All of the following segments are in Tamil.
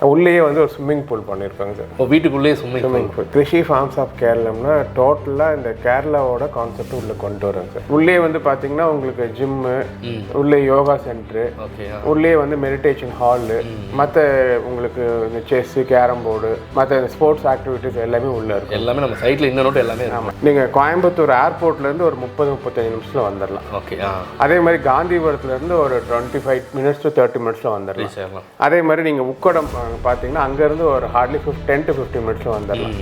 உள்ளேயே வந்து ஒரு ஸ்விம்மிங் பூல் பண்ணியிருக்காங்க சார். இப்போ வீட்டுக்குள்ளேயே swimming pool. Krishi farms of கேரளம்னா டோட்டலாக இந்த கேரளாவோட கான்செப்ட் உள்ளே கொண்டு வராங்க சார். உள்ளே வந்து பார்த்தீங்கன்னா உங்களுக்கு ஜிம்மு, உள்ளே யோகா சென்டரு, உள்ளே வந்து மெடிடேஷன் ஹாலு, மற்ற உங்களுக்கு இந்த செஸ்ஸு, கேரம் போர்டு, மற்ற ஸ்போர்ட்ஸ் ஆக்டிவிட்டிஸ் எல்லாமே உள்ளே இருக்கும். எல்லாமே நம்ம சைட்டில் இந்த நோட்டு எல்லாமே. ஆமாம், நீங்கள் கோயம்புத்தூர் ஏர்போர்ட்லேருந்து ஒரு 30-35 நிமிஷத்தில் வந்துடலாம். ஓகே. அதே மாதிரி காந்திபுரத்துலேருந்து ஒரு 25 மினிட்ஸ் to 30 மினிட்ஸில் வந்துடலாம். அதே மாதிரி நீங்கள் உக்கடம் பார்த்தீங்கன்னா அங்கேருந்து ஒரு ஹார்ட்லி 10 to 15 மினிட்ஸில் வந்துடலாம்.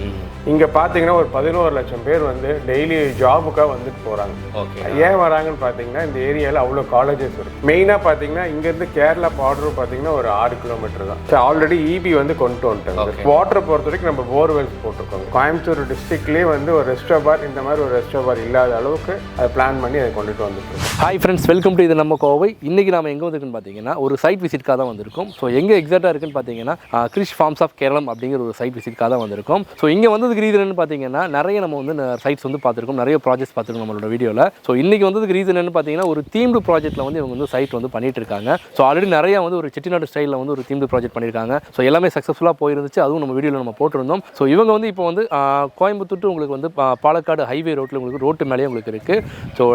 இங்கே பார்த்தீங்கன்னா ஒரு 11 லட்சம் பேர் வந்து டெய்லி ஜாபுக்காக வந்துட்டு போகிறாங்க. ஏன் வராங்கன்னு பார்த்தீங்கன்னா இந்த ஏரியாவில் அவ்வளோ காலேஜஸ் இருக்குது. மெயினாக பார்த்தீங்கன்னா இங்கேருந்து கேரளா பார்டர் பார்த்தீங்கன்னா ஒரு 6 கிலோமீட்டர் தான். ஆல்ரெடி இபி வந்து கொண்டு வந்துட்டாங்க. வாட்டரை பொறுத்த வரைக்கும் நம்ம போர்வெல்ஸ் போட்டிருக்கோங்க. கோயம்புத்தூர் டிஸ்ட்ரிக்ட்லேயே வந்து ஒரு ரெஸ்டோ பார், இந்த மாதிரி ஒரு ரெஸ்டோ பார் இல்லாத அளவுக்கு அதை பிளான் பண்ணி அதை கொண்டுட்டு வந்துருக்கோம். ஹாய் ஃப்ரெண்ட்ஸ், வெல்கம் டு இது நம்ம கோவை. இன்றைக்கி நம்ம எங்கே வந்துருக்குன்னு பார்த்தீங்கன்னா ஒரு சைட் விசிட்காக தான் வந்திருக்கோம். ஸோ எங்கே எக்ஸாக்டாக இருக்குன்னு பார்த்தீங்கன்னா கிரிஷ் ஃபார்ம்ஸ் ஆஃப் கேரளம் அப்படிங்கிற ஒரு சைட் விசிட்காக தான் வந்திருக்கோம். ஸோ இங்கே வந்ததுக்கு ரீசன் பார்த்தீங்கன்னா நிறைய நம்ம வந்து சைட்ஸ் வந்து பார்த்துருக்கோம், நிறைய ப்ராஜெக்ட்ஸ் பார்த்துருக்கோம் நம்மளோட வீடியோவில். ஸோ இன்றைக்கி வந்ததுக்கு ரீசன் என்ன பார்த்தீங்கன்னா ஒரு தீம்டு ப்ராஜெக்ட்டில் வந்து இவங்க வந்து சைட் வந்து பண்ணிட்டு இருக்காங்க. ஸோ ஆல்ரெடி நிறைய வந்து ஒரு செட்டிநாடு ஸ்டைலில் வந்து ஒரு தீம்டு ப்ராஜெக்ட் பண்ணியிருக்காங்க. ஸோ எல்லாமே சக்ஸஸ்ஃபுல்லாக போயிருந்துச்சு, அதுவும் நம்ம வீடியோவில் நம்ம போட்டிருந்தோம். ஸோ இவங்க வந்து இப்போ வந்து கோயம்புத்தூர் உங்களுக்கு வந்து பாலக்காடு ஹைவே ரோட்டில் உங்களுக்கு ரோட்டு மேலேயே உங்களுக்கு இருக்குது. ஸோ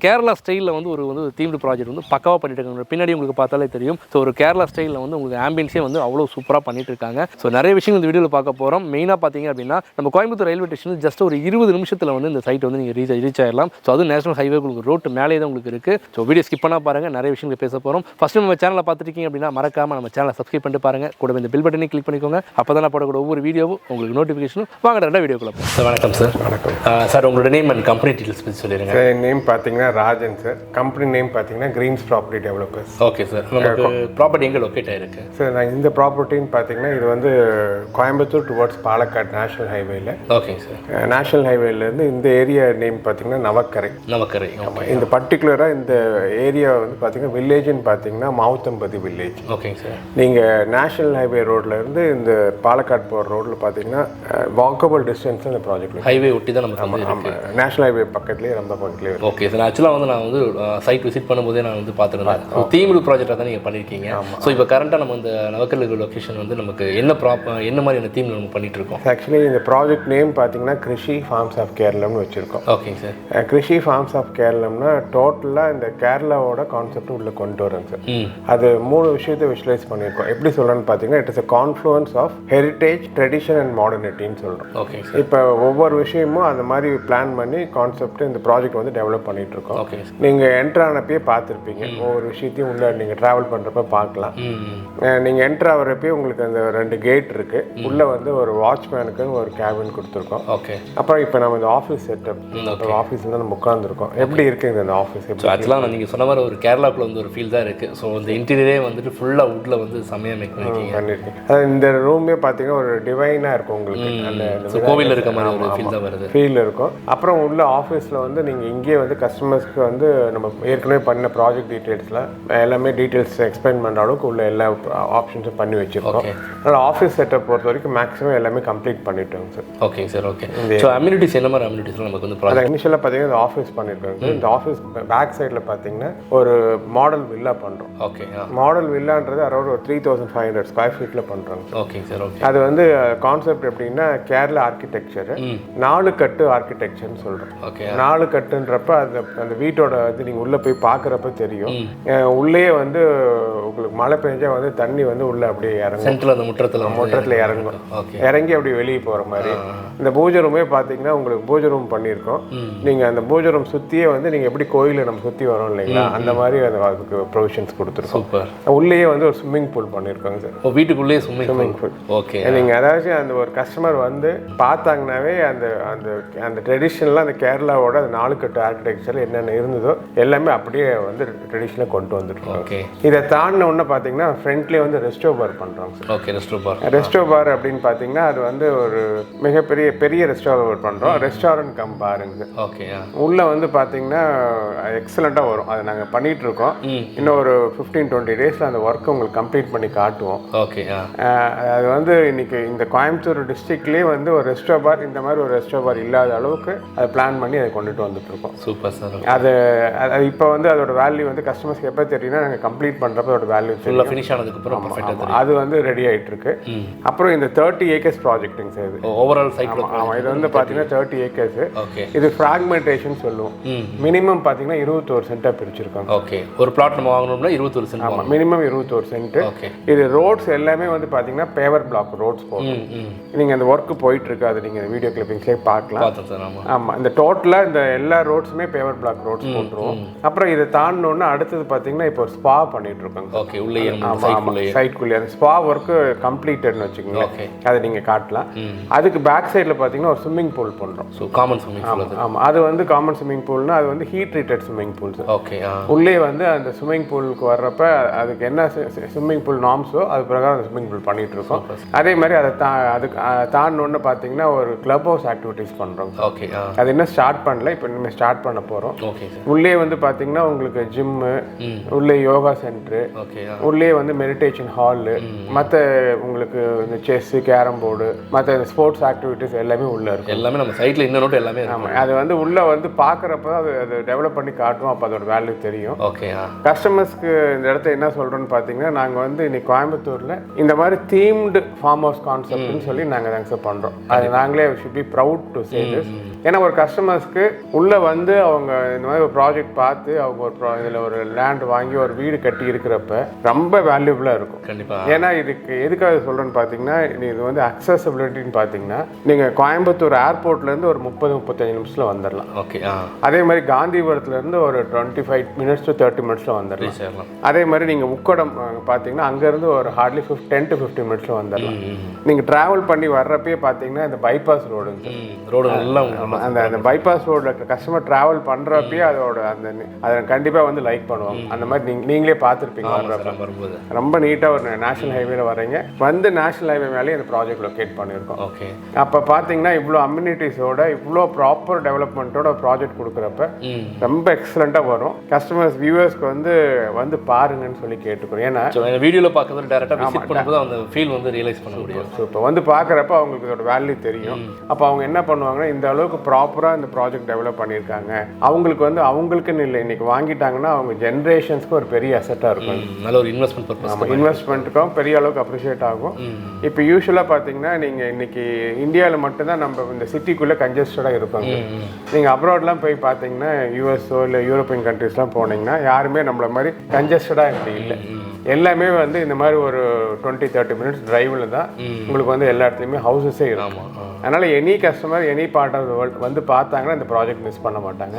கேரளா ஸ்டைலில் வந்து ஒரு தீம்டு ப்ராஜெக்ட் வந்து பக்காவாக பண்ணிட்டு இருக்காங்க. பின்னாடி உங்களுக்கு பார்த்தாலே தெரியும். ஸோ ஒரு கேரளா ஸ்டைலில் வந்து உங்களுக்கு ஆம்பியன்ஸே வந்து அவ்வளோ சூப்பராக பண்ணிட்டு இருக்காங்க. ஸோ நிறைய விஷயங்கள் இந்த வீடியோவில் பார்க்க போகிறோம். மெயினாக பார்த்தீங்க அப்படின்னா நம்ம கோயம்புத்தூர் ரயில்வே ஸ்டேஷன் ஜஸ்ட் ஒரு 20 நிமிஷத்தில் வந்து இந்த சைட் வந்து நீங்கள் ரீச் ஆயிடலாம். ஸோ அது நேஷனல் ஹைவே உங்களுக்கு ரோட்டு மேலே தான் உங்களுக்கு இருக்குது. ஸோ வீடியோ ஸ்கிப் பண்ணால் பாருங்கள், நிறைய விஷயங்கள் பேச போகிறோம். ஃபஸ்ட்டு நம்ம சேனலை பார்த்துருக்கீங்க அப்படின்னா மறக்காமல் நம்ம சேனலை சப்ஸ்கிரைப் பண்ணிட்டு பாருங்கள். கூட இந்த பில் பட்டனை கிளிக் பண்ணிக்கோங்க. அப்போ தான் நான் போடக்கூடிய ஒவ்வொரு வீடியோவும் உங்களுக்கு நோட்டிஃபிகேஷனும் வாங்க ரெண்டாவது வீடியோக்குள்ள. சார் வணக்கம் சார். வணக்கம் சார். உங்களோட நேம் அண்ட் கம்பெனி டீட்டெயில்ஸ் பற்றி சொல்லிடுங்க. சார் நேம் பார்த்தீங்கன்னா ராஜன் சார். கம்பெனி நேம் பார்த்தீங்கன்னா Greens Property Developers. Okay sir. நமக்கு ப்ராப்பர்ட்டி எங்கே லொக்கேட் ஆகிருக்கு சார்? நான் இந்த ப்ராப்பர்ட்டின்னு பார்த்தீங்கன்னா இது வந்து கோயம்புத்தூர் டுவர்ட்ஸ் பாலக்காடு நேஷனல் ஹைவேல. Okay sir. நேஷனல் ஹைவேலேருந்து இந்த ஏரியா நேம் பார்த்தீங்கன்னா நவக்கரை. நவக்கரை. ஆமாம். இந்த பர்டிகுலராக இந்த ஏரியா வந்து பார்த்தீங்கன்னா வில்லேஜ்னு பார்த்தீங்கன்னா மாவுத்தம்பதி வில்லேஜ். ஓகேங்க சார். நீங்கள் நேஷனல் ஹைவே ரோட்லேருந்து இந்த பாலக்காடு போகிற ரோட்டில் பார்த்தீங்கன்னா வாக்கபிள் டிஸ்டன்ஸ் இந்த ப்ராஜெக்ட். ஹைவே ஒட்டி தான் நமக்கு நேஷனல் ஹைவே பக்கத்துலேயே ரொம்ப பக்கத்துலேயே. Okay sir. ஆக்சுவலாக வந்து நான் வந்து சைட் விசிட் பண்ணும்போதே நான் வந்து பார்த்துருந்தேன். தீம்டு ப்ராஜெக்டாக தான் நீங்கள் பண்ணியிருக்கீங்க. ஸோ இப்போ கரண்ட்டாக நம்ம இந்த நவக்கல் லொக்கேஷன் வந்து நமக்கு என்ன மாதிரியான தீம் நம்ம பண்ணிட்டு இருக்கோம்? ஆக்சுவலி இந்த ப்ராஜெக்ட் நேம் பார்த்தீங்கன்னா கிருஷி ஃபார்ம்ஸ் ஆஃப் கேரளம்னு வச்சுருக்கோம். ஓகேங்க சார். கிருஷி ஃபார்ம்ஸ் ஆஃப் கேரளம்னா டோட்டலாக இந்த கேரளாவோட கான்செப்ட் உள்ளே கொண்டு வரோங்க சார். அது 3 விஷயத்தை விஷுவலைஸ் பண்ணியிருக்கோம். எப்படி சொல்கிறேன்னு பார்த்தீங்கன்னா it is a confluence of heritage, tradition and மாடர்னிட்டின்னு சொல்கிறோம். ஓகே. இப்போ ஒவ்வொரு விஷயமும் அந்த மாதிரி பிளான் பண்ணி கான்செப்ட் இந்த ப்ராஜெக்ட் வந்து டெவலப் பண்ணிட்டு இருக்கோம். ஓகே. நீங்கள் என்ட்ரு ஆனப்பே பார்த்துருப்பீங்க, ஒவ்வொரு விஷயத்தையும் உள்ள நீங்கள் ட்ராவல் பண்ணுறப்ப பார்க்கலாம். நீங்கள் என்ட்ரு ஆகிறப்பே உங்களுக்கு அந்த 2 கேட் இருக்குது. உள்ளே வந்து ஒரு வாட்ச்மேனுக்குன்னு ஒரு கேபின் கொடுத்துருக்கோம். ஓகே. அப்புறம் இப்போ நம்ம இந்த ஆஃபீஸ் செட்டப், ஆஃபீஸில் தான் நம்ம உட்காந்துருக்கோம். எப்படி இருக்குங்க இந்த ஆஃபீஸ்? ஆக்சுவலாக நீங்கள் சொன்ன மாதிரி ஒரு கேரளாக்குள்ள வந்து ஒரு ஃபீல் தான் இருக்குது. ஸோ இந்த இன்டீரியரே வந்துட்டு ஃபுல்லாக வுட்டில் வந்து செம்மையாக மேக் பண்ணியிருக்கேன். அது இந்த ரூமே பார்த்தீங்கன்னா ஒரு டிவைனாக இருக்கும் உங்களுக்கு. அந்த கோவிலில் இருக்க மாதிரி ஒரு ஃபீல் தான் வருது, ஃபீல் இருக்கும். அப்புறம் உள்ள ஆஃபீஸில் வந்து நீங்கள் இங்கேயே வந்து கஸ்டமர்ஸ்க்கு வந்து நம்ம ஏற்கனவே பண்ண ப்ராஜெக்ட் டீட்டெயில்ஸில் எல்லாமே டீட்டெயில்ஸ் எக்ஸ்பிளைன் பண்ணுற அளவுக்கு உள்ள எல்லா ஆப்ஷன்ஸும் பண்ணி வச்சுருக்கோம். அதனால் ஆஃபீஸ் செட்டப் பொறுத்த வரைக்கும் மேக்ஸிமம் எல்லாமே கம்ப்ளீட் பண்ணிட்டோங்க sir. Okay sir. Okay. So amenities என்ன மாதிரி அம்யூனிட்டிஸ்லாம் நமக்கு வந்து ப்ராஜெக்ட் இனிஷியலாக பார்த்தீங்கன்னா இந்த ஆஃபீஸ் பண்ணியிருக்காங்க. இந்த ஆஃபீஸ் பேக் சைடில் பார்த்தீங்கன்னா ஒரு மாடல் வில்லா பண்ணுறோம். ஓகே. மாடல் வில்லான்றது அரௌண்ட் ஒரு 3500 ஸ்கொயர் ஃபீட்டில் பண்ணுறாங்க. Okay sir. ஓகே. அது வந்து கான்செப்ட் எப்படின்னா கேரளா ஆர்கிடெக்சர் 4 கட்டு ஆர்கிடெக்சர்னு சொல்கிறோம். ஓகே. 4 கட்டுன்றப்ப அந்த வீட்டோட இது நீங்கள் உள்ளே போய் பார்க்குறப்ப தெரியும். உள்ளே வந்து உங்களுக்கு மழை பெஞ்சா வந்து தண்ணி வந்து உள்ளே அப்படியே இறங்கும். சென்டரில் அந்த முற்றத்தில் இறங்கும். இறங்கி அப்படி வெளியே போகிற மாதிரி. இந்த பூஜை ரூமே பார்த்தீங்கன்னா உங்களுக்கு பூஜை ரூம் பண்ணியிருக்கோம். நீங்கள் அந்த பூஜை ரூம் சுற்றியே வந்து நீங்கள் எப்படி கோயிலில் நம்ம சுற்றி வரோம் இல்லைங்களா, அந்த மாதிரி அதுக்கு ப்ரொவிஷன்ஸ் கொடுத்துருக்கோம். சூப்பர். உள்ளேயே வந்து ஒரு ஸ்விம்மிங் பூல் பண்ணியிருக்காங்க சார். வீட்டுக்குள்ளேயே ஸ்விம்மிங் பூல். ஓகே. நீங்கள் அதாச்சும் அந்த ஒரு கஸ்டமர் வந்து பார்த்தாங்கனாவே அந்த அந்த அந்த ட்ரெடிஷ்னலாக அந்த கேரளாவோட அந்த 4 கட்டு ஆர்கிடெக்சர் என்னென்ன இருந்ததோ எல்லாமே அப்படியே வந்து ட்ரெடிஷ்னலாக கொண்டு வந்துருக்கோம். ஓகே. இதை தாண்டின ஒன்று பார்த்தீங்கன்னா ஃப்ரண்ட்லேயே வந்து ரெஸ்டோ பார் பண்ணுறோம் சார். ஓகே. ரெஸ்டோ பார் அப்படின்னு பார்த்தீங்கன்னா அது வந்து ஒரு பெரிய ரெஸ்டோ பார் பண்ணுறோம். ரெஸ்டாரண்ட் கம் பாருங்க. ஓகே. உள்ளே வந்து பார்த்தீங்கன்னா எக்ஸலண்ட்டாக வரும். அதை நாங்கள் பண்ணிகிட்டு இருக்கோம். இன்னும் ஒரு 15-20 டேஸில் அந்த ஒர்க்கை உங்களுக்கு கம்ப்ளீட் பண்ணி காட்டுவோம். ஓகே. அது வந்து இன்னைக்கு இந்த கோயம்புத்தூர் டிஸ்ட்ரிக்ட்லேயே வந்து ஒரு ரெஸ்டோ பார், இந்த மாதிரி ஒரு ரெஸ்டோ பார் இல்லாத அளவுக்கு அதை பிளான் பண்ணி அதை கொண்டுட்டு வந்துட்டு இருக்கோம். Super sir. அதை இப்போ வந்து அதோட வேல்யூ வந்து கஸ்டமர்ஸ்க்கு எப்போ தெரியும்னா நாங்கள் கம்ப்ளீட் பண்ணுறப்ப அதோட வேல்யூ ஃபுல்லாக ஃபினிஷ் ஆனதுக்கப்புறம் அது வந்து ரெடி ஆகிட்டு இருக்கு. அப்புறம் இந்த 30 ஏக்கர்ஸ் ப்ராஜெக்ட்டுங்க சார் இது ஓவரால் சைட். ஆமாம், இது வந்து பார்த்தீங்கன்னா 30 ஏக்கர்ஸ். இது ஃப்ராக்மெண்டேஷன் சொல்லுவோம். மினிமம் பார்த்தீங்கன்னா 21 சென்ட்டாக பிரிச்சிருக்கோம். ஓகே, ஒரு பிளாட் நம்ம வாங்கணும்னா 21 சென்ட். ஆமாம், மினிமம் 21 சென்ட். இது ரோட்ஸ் எல்லாமே வந்து பார்த்தீங்கன்னா பேவர் பிளாக் ரோட்ஸ் போகும். நீங்கள் அந்த ஒர்க்கு போயிட்டு இருக்கு, அது நீங்கள் வீடியோ கிளிப்பிங்ஸ்லேயே பார்க்கலாம். ஆமாம், இந்த டோட்டலாக இந்த எல்லா ரோட்ஸுமே பேவர் பிளாக் ரோட்ஸ் போட்டுருவோம். அப்புறம் இதை தாண்டினோன்னு அடுத்தது பார்த்தீங்கன்னா இப்போ ஸ்பா பண்ணிட்டு இருக்கோங்க. ஓகே, உள்ளே சைட்குள்ளே அந்த ஸ்பா ஒர்க்கு கம்ப்ளீட்டட்னு வச்சுக்கோங்க. அதை நீங்கள் காட்டலாம். அதுக்கு பேக் சைடில் பார்த்தீங்கன்னா ஒரு ஸ்விம்மிங் பூல் பண்ணுறோம். So common swimming pool. ஆமாம், அது வந்து காமன் ஸ்விம்மிங் பூல்னா அது வந்து heat treated swimming pools. Okay, உள்ளே வந்து அந்த ஸ்விம்மிங் பூலுக்கு வர்றப்ப அதுக்கு என்ன ஸ்விம்மிங் பூல் நார்ம்ஸோ அது பிரகாரம் அந்த ஸ்விம்மிங் பூல் பண்ணிட்டு இருக்கோம். அதே மாதிரி அதை அதுக்கு தாண்டினோன்னு பார்த்தீங்கன்னா ஒரு கிளப் ஹவுஸ் ஆக்டிவிட்டீஸ் பண்ணுறோம். ஓகே, அது இன்னும் ஸ்டார்ட் பண்ணல, இப்போ இனிமேல் ஸ்டார்ட் பண்ண போகிறோம். ஓகே, உள்ளே வந்து பார்த்தீங்கன்னா உங்களுக்கு ஜிம்மு, உள்ளே யோகா சென்டரு, உள்ளே வந்து மெடிடேஷன் ஹாலு, மற்ற உங்களுக்கு இந்த செஸ்ஸு, கேரம் போர்டு, மற்ற ஸ்போர்ட்ஸ் ஆக்டிவிட்டீஸ் எல்லாமே உள்ளே இருக்கும். எல்லாமே நம்ம சைட்டில் இன்னும் நோட்டு எல்லாமே. ஆமாம், அது வந்து உள்ளே வந்து பார்க்குறப்ப அது டெவலப் பண்ணி காட்டுவோம். அப்போ அதோட வேல்யூ தெரியும். ஓகே, கஸ்டமர்ஸ்க்கு இந்த இடத்த என்ன சொல்கிறோன்னு பார்த்தீங்கன்னா, நாங்கள் வந்து இன்னைக்கு கோயம்புத்தூரில் இந்த மாதிரி தீம்டு ஃபார்ம் ஹவுஸ் கான்செப்ட்னு சொல்லி நாங்கள் அக்செப்ட் பண்ணுறோம். அது நாங்களே should be proud to say this. ஏன்னா ஒரு கஸ்டமர்ஸ்க்கு உள்ளே வந்து அவங்க இந்த மாதிரி ஒரு ப்ராஜெக்ட் பார்த்து அவங்க ஒரு இதில் ஒரு லேண்ட் வாங்கி ஒரு வீடு கட்டி இருக்கிறப்ப ரொம்ப வேல்யூபுளாக இருக்கும். கண்டிப்பாக. ஏன்னா இதுக்கு எதுக்காக சொல்கிறேன்னு பார்த்தீங்கன்னா, இது வந்து அக்சசபிலிட்டின்னு பார்த்தீங்கன்னா நீங்கள் கோயம்புத்தூர் ஏர்போர்ட்லேருந்து ஒரு 30-35 நிமிஷத்தில் வந்துடலாம். ஓகே. அதே மாதிரி காந்திபுரத்துலேருந்து ஒரு 25 minutes to 30 minutes வந்துடலாம். அதே மாதிரி நீங்கள் உக்கடம் பார்த்தீங்கன்னா அங்கேருந்து ஒரு ஹார்ட்லி 10 to 15 minutes வந்துடலாம். நீங்கள் ட்ராவல் பண்ணி வர்றப்பே பார்த்தீங்கன்னா இந்த பைபாஸ் ரோடுங்க, ரோடு எல்லாம் அந்த பைபாஸ் ரோடில் கஸ்டமர் ட்ராவல் பண்ணுறப்பே அதோட அதை கண்டிப்பாக வந்து லைக் பண்ணுவாங்க. அந்த மாதிரி நீங்களே பார்த்துருப்பீங்க. ரொம்ப நீட்டாக ஒரு நேஷனல் ஹைவேல வரீங்க, வந்து நேஷனல் ஹைவே மேலே இந்த ப்ராஜெக்ட் லொக்கேட் பண்ணியிருக்கோம். ஓகே. அப்போ பார்த்தீங்கன்னா இவ்வளோ அம்யூனிட்டிஸோட இவ்வளோ ப்ராப்பர் டெவலப்மெண்ட்டோட ப்ராஜெக்ட் கொடுக்குறப்ப ரொம்ப எக்ஸலண்ட்டாக வரும். கஸ்டமர்ஸ் வியூவர்ஸ்க்கு வந்து பாருங்கன்னு சொல்லி கேட்டுக்கிறோம். ஏன்னா வீடியோவில் பார்க்கறது டேரெக்டாக விசிட் பண்ணும்போது அந்த ஃபீல் வந்து ரியலைஸ் பண்ண முடியும். ஸோ இப்போ வந்து பார்க்குறப்ப அவங்களுக்கு இதோட வேல்யூ தெரியும். அப்போ அவங்க என்ன பண்ணுவாங்கன்னா, இந்த அளவுக்கு ப்ராப்பராக இந்த ப்ராஜெக்ட் டெவலப் பண்ணியிருக்காங்க, அவங்களுக்கு வந்து அவங்களுக்குன்னு இல்லை, இன்னைக்கு வாங்கிட்டாங்கன்னா அவங்க ஜென்ரேஷன்ஸ்க்கு ஒரு பெரிய அசெட்டாக இருக்கும். நல்ல ஒரு இன்வெஸ்ட்மெண்ட் பர்பஸ். நம்ம இன்வெஸ்ட்மெண்ட்டுக்கும் பெரிய அளவுக்கு அப்ரிஷியேட் ஆகும். இப்போ யூஸ்வலாக பார்த்தீங்கன்னா நீங்கள் இன்னைக்கு இந்தியாவில் மட்டும்தான் நம்ம இந்த சிட்டிக்குள்ளே கன்ஜஸ்டடாக இருப்பாங்க. நீங்கள் அப்ராட்லாம் போய் பார்த்தீங்கன்னா யூஎஸ்ஓ இல்லை யூரோப்பியன் கண்ட்ரீஸ்லாம் போனீங்கன்னா யாருமே நம்மள மாதிரி கன்ஜஸ்டடாக இப்படி இல்லை. எல்லாமே வந்து இந்த மாதிரி ஒரு 20-30 minutes டிரைவில் தான் உங்களுக்கு வந்து எல்லா இடத்துலையுமே ஹவுசஸே இருக்கும். அதனால் any customer any part of the world வந்து பார்த்தாங்கன்னா இந்த ப்ராஜெக்ட் மிஸ் பண்ண மாட்டாங்க.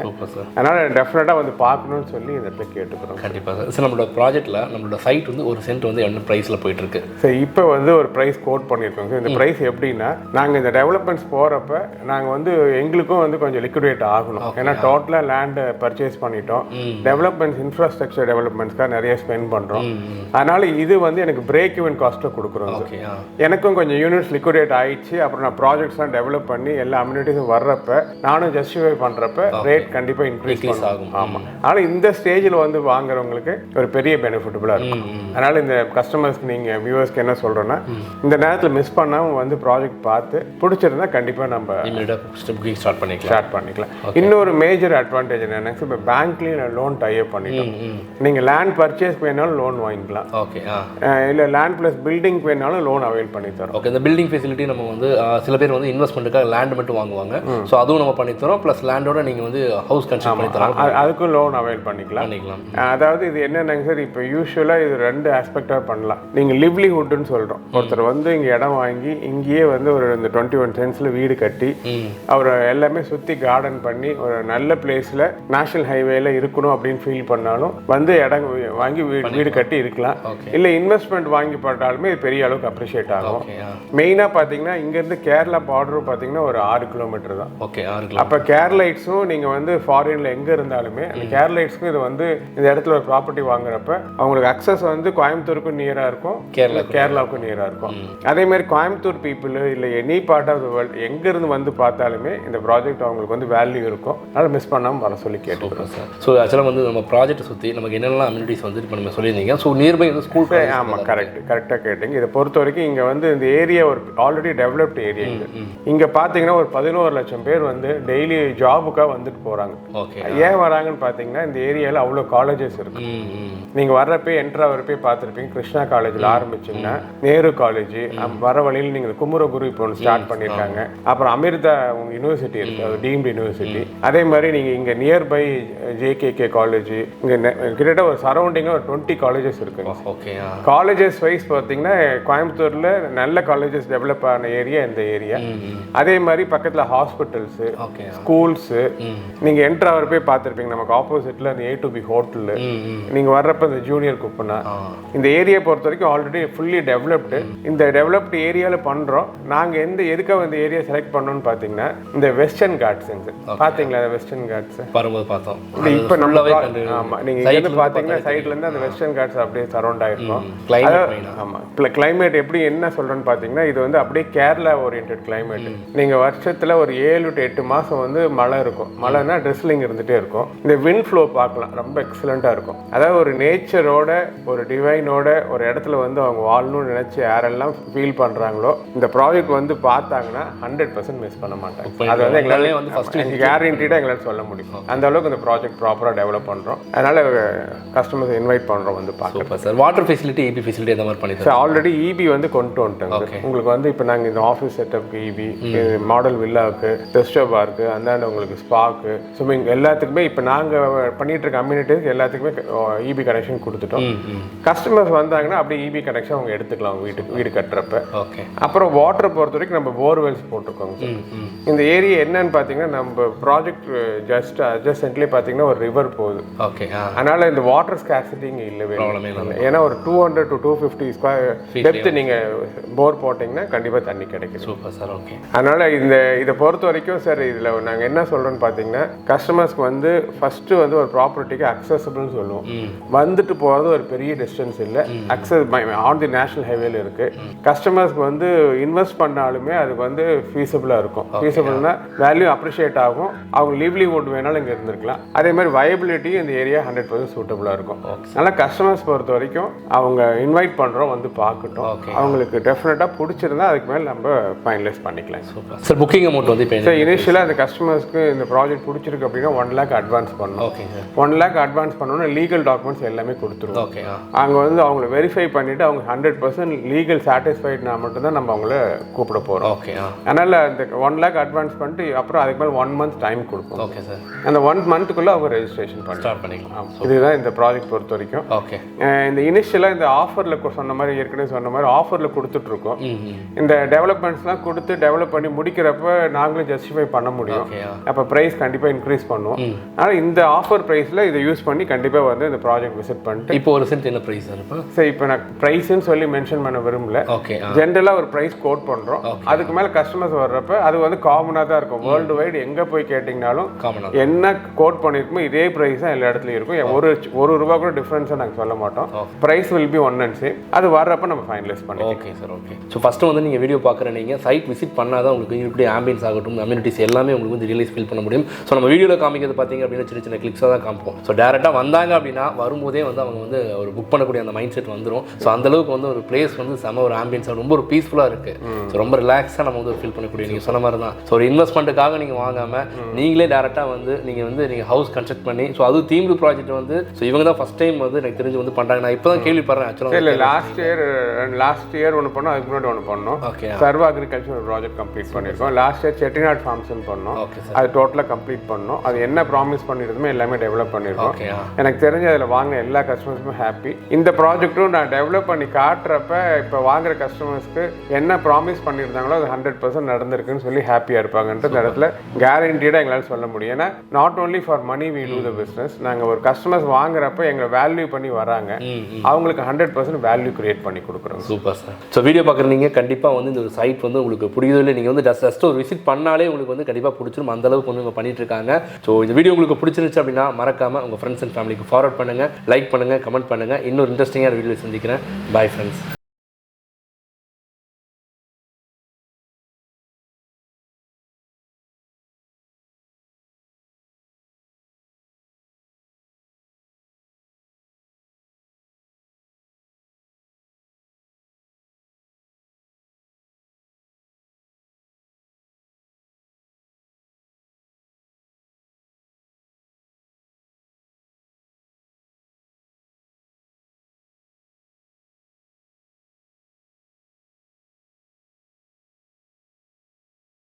அதனால் டெஃபினட்டாக வந்து பார்க்கணும்னு சொல்லி இந்த இடத்துல கேட்டுக்கிறோம். கண்டிப்பாக சார். நம்மளோட ப்ராஜெக்ட்டில் நம்மளோட சைட் வந்து ஒரு சென்ட் வந்து என்ன ப்ரைஸில் போயிட்டுருக்கு சார்? இப்போ வந்து ஒரு ப்ரைஸ் கோட் பண்ணியிருக்கோங்க. இந்த ப்ரைஸ் எப்படின்னா, நாங்கள் இந்த டெவலப்மெண்ட்ஸ் போகிறப்ப நாங்கள் வந்து எங்களுக்கும் வந்து கொஞ்சம் லிக்விடேட் ஆகணும். ஏன்னா டோட்டலாக லேண்டை பர்ச்சேஸ் பண்ணிட்டோம், டெவலப்மெண்ட்ஸ் இன்ஃப்ராஸ்ட்ரக்சர் டெவலப்மெண்ட்ஸ்க்காக நிறைய ஸ்பெண்ட் பண்ணுறோம். அதனால் இது வந்து எனக்கு பிரேக் ஈவன் காஸ்ட்டில் கொடுக்குறோம். எனக்கும் கொஞ்சம் யூனிட்ஸ் லிக்விடேட் ஆயிடுச்சு. அப்புறம் நான் ப்ராஜெக்ட்ஸ்லாம் டெவலப் பண்ணி எல்லா அம்யூனிட்டிஸும் வர்றப்ப நானும் ஜஸ்டிஃபை பண்ணுறப்ப ரேட் கண்டிப்பாக இன்க்ரீஸ் ஆகும். ஆமாம், ஆனால் இந்த ஸ்டேஜில் வந்து வாங்குறவங்களுக்கு ஒரு பெரிய பெனிஃபிட்டபுளாக இருக்கும். அதனால் இந்த கஸ்டமர்ஸ்க்கு நீங்கள் வியூவர்ஸ்க்கு என்ன சொல்கிறோன்னா, இந்த நேரத்தில் மிஸ் பண்ணாமல் வந்து ப்ராஜெக்ட் பார்த்து பிடிச்சிருந்தா கண்டிப்பாக நம்ம ஸ்டார்ட் பண்ணிக்கலாம். இன்னொரு மேஜர் அட்வான்டேஜ் என்னன்னா, இப்போ பேங்க்லேயும் லோன் டைப் பண்ணிட்டோம். நீங்கள் லேண்ட் பர்ச்சேஸ் வேணாலும் லோன் வாங்கிக்கலாம். ஓகே. இல்லை லேண்ட் ப்ளஸ் பில்டிங் வேணாலும் லோன் அவைல் பண்ணி தரோம். ஓகே. இந்த பில்டிங் ஃபெசிலிட்டி நம்ம வந்து சில பேர் வந்து இன்வெஸ்ட்மெண்ட்டுக்காக லேண்ட் மட்டும் வாங்குவாங்க. ஸோ அதுவும் நம்ம பண்ணி தரோம். ப்ளஸ் லேண்டோட நீங்கள் வந்து ஹவுஸ் கன்ஸ்ட்ரக்ட் பண்ணி தரோம். அதுக்கும் லோன் அவைல் பண்ணிக்கலாம். அதாவது இது என்னென்னங்க சார், இப்போ யூஸ்வலாக இது 2 ஆஸ்பெக்டாக பண்ணலாம். நீங்கள் லிவ்லிஹுட்னு சொல்கிறோம். ஒருத்தர் வந்து இங்கே இடம் வாங்கி இங்கேயே வந்து ஒரு இந்த 21 சென்ட்ஸில் வீடு கட்டி அவர் எல்லாமே சுற்றி கார்டன் பண்ணி ஒரு நல்ல பிளேஸில் நேஷனல் ஹைவேல இருக்கணும் அப்படின்னு ஃபீல் பண்ணாலும் வந்து இடம் வாங்கி வீடு கட்டி இருக்கலாம். இல்லை இன்வெஸ்ட்மெண்ட் வாங்கி போட்டாலுமே இது பெரிய அளவுக்கு அப்ரிஷியேட் ஆகும். மெயினாக பார்த்தீங்கன்னா இங்கேருந்து கேரளா பார்டரும் பார்த்தீங்கன்னா ஒரு 6 கிலோமீட்டர் தான். ஓகே. அப்போ கேரளைட்ஸும் நீங்கள் வந்து ஃபாரினில் எங்கே இருந்தாலுமே அந்த கேரளைட்ஸ்க்கும் இது வந்து இந்த இடத்துல ஒரு ப்ராப்பர்ட்டி வாங்குறப்ப அவங்களுக்கு அக்சஸ் வந்து கோயம்புத்தூருக்கும் நியராக இருக்கும், கேரளாவுக்கும் நியராக இருக்கும். அதே மாதிரி கோயம்புத்தூர் பீப்புள் இல்லை any part of the world எங்கேருந்து வந்து பார்த்தாலுமே இந்த ப்ராஜெக்ட் அவங்களுக்கு வந்து வேல்யூ இருக்கும். அதனால் மிஸ் பண்ணாமல் வர சொல்லி கேட்டுக்கிறோம் சார். ஸோ ஆக்சுவலாக வந்து நம்ம ப்ராஜெக்ட்டை சுற்றி நமக்கு என்னெல்லாம் அம்யூனிட்டிஸ் வந்து இப்போ நம்ம சொல்லியிருந்தீங்க. ஸோ நியர்பை வந்து ஸ்கூல். ஆமாம், கரெக்டாக கேட்டிங்க. இதை பொறுத்த வரைக்கும் இங்கே வந்து இந்த ஏரியா ஒரு ஆல்ரெடி டெவலப்டு ஏரியா. இங்கே பார்த்தீங்கன்னா ஒரு 11 லட்சம் பேர் வந்து டெய்லி ஜாபுக்காக வந்துட்டு போகிறாங்க. ஏன் வராங்கன்னு பார்த்தீங்கன்னா இந்த ஏரியாவில் அவ்வளோ காலேஜஸ் இருக்கு. நீங்கள் வர்றப்பே என்ட்ராவரப்பே பார்த்துருப்பீங்க. கிருஷ்ணா காலேஜில் ஆரம்பிச்சிங்கன்னா நேரு காலேஜ், வர வழியில் நீங்கள் குமரகுரு இப்போ ஒன்று ஸ்டார்ட் பண்ணியிருக்காங்க. அப்புறம் அமிர்தா யூனிவர்சிட்டி இருக்குது, அது டீம்டு யூனிவர்சிட்டி. அதே மாதிரி நீங்கள் இங்கே நியர்பை 𝐂𝐸𝐭𝐞 காலேஜ், இங்கே கிட்டத்தட்ட ஒரு சரௌண்டிங்காக ஒரு 20 காலேஜஸ் இருக்குங்க. காலேஜஸ் வைஸ் பார்த்தீங்கன்னா கோயம்புத்தூரில் நல்ல காலேஜஸ் டெவலப் ஆன ஏரியா இந்த ஏரியா. அதே மாதிரி பக்கத்தில் ஹாஸ்பிட்டல்ஸு, ஸ்கூல்ஸு. நீங்கள் என்ட்ராவரப்பே பார்த்துருப்பீங்க நமக்கு ஆப்போசிட்டில் அந்த A to B ஹோட்டலு. நீங்கள் வர்றப்ப இந்த ஜூனியர் குப்பனா. இந்த ஏரியா பொறுத்த வரைக்கும் ஆல்ரெடி ஃபுல்லி டெவலப்டு. இந்த டெவலப்டு ஏரியாவில் பண்ணுறோம். நாங்கள் எதுக்காக இந்த ஏரியா செலக்ட் பண்ணோம்னு பார்த்தீங்கன்னா இந்த வெஸ்டர்ன் காட்ஸுங்க. பார்த்தீங்களா வெஸ்டர்ன் காட்ஸ் வரும்போது பார்த்தோம். இப்போ நம்ம ஆமாம், நீங்கள் இங்கே பார்த்தீங்கன்னா சைட்லேருந்து அந்த வெஸ்டர்ன் காட்ஸ் அப்படியே சரௌண்ட் ஆகிருக்கும். ஆமாம், இப்போ கிளைமேட் எப்படி என்ன சொல்கிறேன்னு பார்த்தீங்கன்னா இது வந்து அப்படியே கேரளா ஓரியன்ட் கிளைமேட். நீங்கள் வருஷத்தில் ஒரு 7 to 8 மாதம் வந்து மழை இருக்கும். மழைனா ட்ரெஸ்லிங் இருந்துகிட்டே இருக்கும். இந்த விண்ட் ஃப்ளோ பார்க்கலாம், ரொம்ப எக்ஸலண்ட்டாக இருக்கும். அதாவது ஒரு நேச்சரோட ஒரு டிவைனோட ஒரு இடத்துல வந்து அவங்க வாழணும்னு நினச்சி யாரெல்லாம் ஃபீல் பண்ணுறாங்களோ இந்த ப்ராஜெக்ட் வந்து பார்த்தாங்கன்னா 100% மிஸ் பண்ண மாட்டாங்க. அது வந்து எங்களால் வந்து ஃபஸ்ட்டு கேரண்டிடாக எங்களால் சொல்ல முடியும். அந்த அளவுக்கு இந்த ப்ராஜெக்ட் ப்ராப்பராக டெவலப் பண்ணுறோம். அதனால் கஸ்டமர்ஸ் இன்வைட் பண்ணுறோம் வந்து பார்க்கலாம். Sir water facility, EB facility எந்த மாதிரி பண்ணி சார் ஆல்ரெடி EB வந்து கொண்டு வந்துட்டாங்க. உங்களுக்கு வந்து இப்போ நாங்கள் இந்த ஆஃபீஸ் செட்டப்க்கு EB, மாடல் வில்லாவுக்கு, ரெஸ்டோ பார்க்கு, அந்தாண்ட உங்களுக்கு ஸ்பாக்கு, ஸ்விம்மிங் எல்லாத்துக்குமே இப்போ நாங்கள் பண்ணிட்டு இருக்க கம்யூனிட்டிஸ் எல்லாத்துக்குமே EB கனெக்ஷன் கொடுத்துட்டோம். கஸ்டமர்ஸ் வந்தாங்கன்னா அப்படியே EB கனெக்ஷன் அவங்க எடுத்துக்கலாம் வீடு கட்டுறப்ப. அப்புறம் வாட்டர் பொறுத்த வரைக்கும் நம்ம போர்வெல்ஸ் போட்டிருக்கோங்க. இந்த ஏரியா என்னன்னு பார்த்தீங்கன்னா நம்ம ப்ராஜெக்ட் ஜஸ்ட் அட்ஜஸ்டன்ட்லேயே பார்த்தீங்கன்னா ஒரு ரிவர் போகுது. அதனால இந்த வாட்டர் ஸ்கேர்சிட்டி இங்கே இல்லவே இல்லை. ஏன்னா ஒரு 200 to 250 ஸ்கொயர் டெப்த் நீங்கள் போர் போட்டிங்கன்னா கண்டிப்பாக தண்ணி கிடைக்கும். Super sir. ஓகே. அதனால இதை பொறுத்த வரைக்கும் சார் இதில் நாங்கள் என்ன சொல்கிறோன்னு பார்த்தீங்கன்னா கஸ்டமர்ஸ்க்கு வந்து ஃபஸ்ட்டு வந்து ஒரு ப்ராப்பர்ட்டிக்கு அக்சசபிள்னு சொல்லுவோம். வந்துட்டு போகிறது ஒரு பெரிய டிஸ்டன்ஸ் இல்லை, ஆன் தி நேஷனல் ஹைவேல இருக்குது. கஸ்டமர்ஸ்க்கு வந்து இன்வெஸ்ட் பண்ணாலுமே அதுக்கு வந்து ஃபீஸபிளாக இருக்கும். ஃபீஸபிள்னா வேல்யூ அப்ரிஷியேட் ஆகும். அவங்க லிவ்லிவுட் வேணாலும் இங்கே இருந்திருக்கலாம். அதே மாதிரி வயபிலிட்டி இந்த ஏரியா 100% சூட்டபுளாக இருக்கும். அதனால் கஸ்டமர்ஸ் பொறுத்த வரைக்கும் அவங்க இன்வைட் பண்ணுறோம், வந்து பார்க்கட்டும். அவங்களுக்கு டெஃபினட்டாக பிடிச்சிருந்தா அதுக்கு மேலே நம்ம ஃபைனலைஸ் பண்ணிக்கலாம். சார் புக்கிங் அமௌண்ட் வந்து இப்போ சார் இனிஷியலாக அந்த கஸ்டமர்ஸ்க்கு இந்த ப்ராஜெக்ட் பிடிச்சிருக்கு அப்படின்னா 1 lakh அட்வான்ஸ் பண்ணணும். 1 lakh அட்வான்ஸ் பண்ணோன்னா லீகல் டாக்குமெண்ட்ஸ் எல்லாமே கொடுத்துருவோம். அங்கே வந்து அவங்கள வெரிஃபை பண்ணிவிட்டு அவங்க 100% லீகல் சாட்டிஸ்ஃபைட்னா மட்டும்தான் நம்ம அவங்கள கூப்பிட போகிறோம். அதனால் அந்த 1 lakh அட்வான்ஸ் பண்ணிட்டு அப்புறம் அதுக்கு மேலே 1 month டைம் கொடுப்போம். Okay sir. அந்த 1 monthக்குள்ளே அவங்க ரெஜிஸ்ட்ரேஷன் பண்ணிக்கலாம். இதுதான் இந்த ப்ராஜெக்ட் பொறுத்த வரைக்கும். ஓகே. இந்த இனிஷியலாக இந்த ஆஃபரில் சொன்ன மாதிரி ஏற்கனவே சொன்ன மாதிரி ஆஃபரில் கொடுத்துட்ருக்கோம். இந்த டெவலப்மெண்ட்ஸ்லாம் கொடுத்து டெவலப் பண்ணி முடிக்கிறப்ப நாங்களும் ஜஸ்டிஃபை பண்ண முடியும். அப்போ ப்ரைஸ் கண்டிப்பாக இன்க்ரீஸ் பண்ணுவோம். ஆனால் இந்த ஆஃபர் ப்ரைஸில் இதை யூஸ் பண்ணி கண்டிப்பாக வந்து இந்த ப்ராஜெக்ட் விசிட் பண்ணிட்டு இப்போ ஒரு சென்ட் என்ன ப்ரைஸ் இருக்கும் சார்? இப்போ நான் ப்ரைஸ்ன்னு சொல்லி மென்ஷன் பண்ண விரும்பல. ஜென்ரலாக ஒரு ப்ரைஸ் கோட் பண்ணுறோம். அதுக்கு மேலே கஸ்டமர்ஸ் வர்றப்ப அது வந்து காமனாக தான் இருக்கும். வேர்ல்டு வைடு எங்கே போய் கேட்டிங்கனாலும் என்ன கோட் பண்ணியிருக்குமோ இதே ப்ரைஸ் தான் எல்லா இடத்துலையும் இருக்கும். ஒரு ரூபா கூட டிஃப்ரென்ஸாக நாங்கள் சொல்ல மாட்டோம். Price will be one and same. அது வர்றப்ப நம்ம ஃபைனலைஸ் பண்ணுவோம். Okay sir. Okay. So first வந்து நீங்கள் வீடியோ பார்க்குற நீங்கள் சைட் விசிட் பண்ணால் தான் உங்களுக்கு இப்படி ஆம்பியன்ஸ் ஆகட்டும், அம்யூனிட்டிஸ் எல்லாமே உங்களுக்கு வந்து ரியலைஸ் ஃபீல் பண்ண முடியும். ஸோ நம்ம வீடியோவில் காமிக்கிறது பார்த்தீங்க அப்படின்னா சின்ன சின்ன கிளிக்ஸாக தான் காமிப்போம். ஸோ டேரெக்டாக வந்தாங்க அப்படின்னா வரும்போதே வந்து அவங்க வந்து ஒரு புக் பண்ணக்கூடிய அந்த மைண்ட் செட் வந்துடும். ஸோ அந்தளவுக்கு வந்து ஒரு பிளேஸ் வந்து செம ஒரு ஆம்பியன்ஸாக ரொம்ப ஒரு பீஸ்ஃபுல்லாக இருக்குது. ஸோ ரொம்ப ரிலாக்ஸாக நம்ம வந்து ஃபீல் பண்ணக்கூடிய நீங்கள் சொன்ன மாதிரி தான். ஸோ ஒரு இன்வெஸ்ட்மெண்ட்டுக்காக நீங்கள் வாங்காமல் நீங்களே டேரெக்டாக வந்து நீங்கள் ஹவுஸ் கன்ஸ்ட்ரக்ட் பண்ணி ஸோ அது தீம்டு ப்ராஜெக்ட் வந்து ஸோ இவங்க தான் ஃபஸ்ட் டைம் வந்து எனக்கு தெரிஞ்சு வந்து பண்ணுறாங்க. நான் இப்போ தான் கேள்விப்படுறேன். ஆக்சுவலாக இல்லை லாஸ்ட் இயர் ஒன்று பண்ணோம், அதுக்கு முன்னாடி ஒன்று பண்ணோம். சர்வ அக்ரிகல்ச்சர் ப்ராஜெக்ட் கம்ப்ளீட் பண்ணியிருக்கோம். லாஸ்ட் இயர் செட்டிநாட் ஃபார்ம்ஸ்னு பண்ணோம். அது டோட்டலாக கம்ப்ளீட் பண்ணோம். அது என்ன ப்ராமிஸ் பண்ணியிருந்தோமோ எல்லாமே டெவலப் பண்ணியிருக்கோம். எனக்கு தெரிஞ்ச அதில் வாங்கின எல்லா கஸ்டமர்ஸுமே ஹாப்பி. இந்த ப்ராஜெக்ட்டும் நான் டெவலப் பண்ணி காட்டுறப்ப இப்போ வாங்குற கஸ்டமர்ஸ்க்கு என்ன ப்ராமிஸ் பண்ணியிருந்தாங்களோ அது 100% நடந்திருக்குன்னு சொல்லி ஹாப்பியாக இருப்பாங்கன்ட்டு இந்த இடத்துல கேரண்டீடாக எங்களால் சொல்ல முடியும். ஏன்னா not only for money we do the business. நாங்கள் ஒரு கஸ்டமர்ஸ் வாங்குறப்ப எங்களை வேல்யூ பண்ணி வராங்க, அவங்களுக்கு 100% வேல்யூ கிரியேட் பண்ணி கொடுக்குறோம். Super sir. ஸோ வீடியோ பார்க்குறீங்க கண்டிப்பாக வந்து இந்த ஒரு சைட் வந்து உங்களுக்கு பிடிக்குதில்லை, நீங்கள் வந்து ஜஸ்ட் ஒரு விசிட் பண்ணாலே உங்களுக்கு வந்து கண்டிப்பாக பிடிச்சிரும். அந்த அளவுக்கு வந்து பண்ணிட்டு இருக்காங்க. ஸோ இந்த வீடியோ உங்களுக்கு பிடிச்சிருந்துச்சு அப்படின்னா மறக்காமல் உங்கள் ஃப்ரெண்ட்ஸ் அண்ட் ஃபேமிலிக்கு ஃபார்வர்ட் பண்ணுங்கள், லைக் பண்ணுங்கள், கமெண்ட் பண்ணுங்கள். இன்னொரு இன்ட்ரெஸ்டிங்கான வீடியோ சந்திக்கிறேன். Bye friends.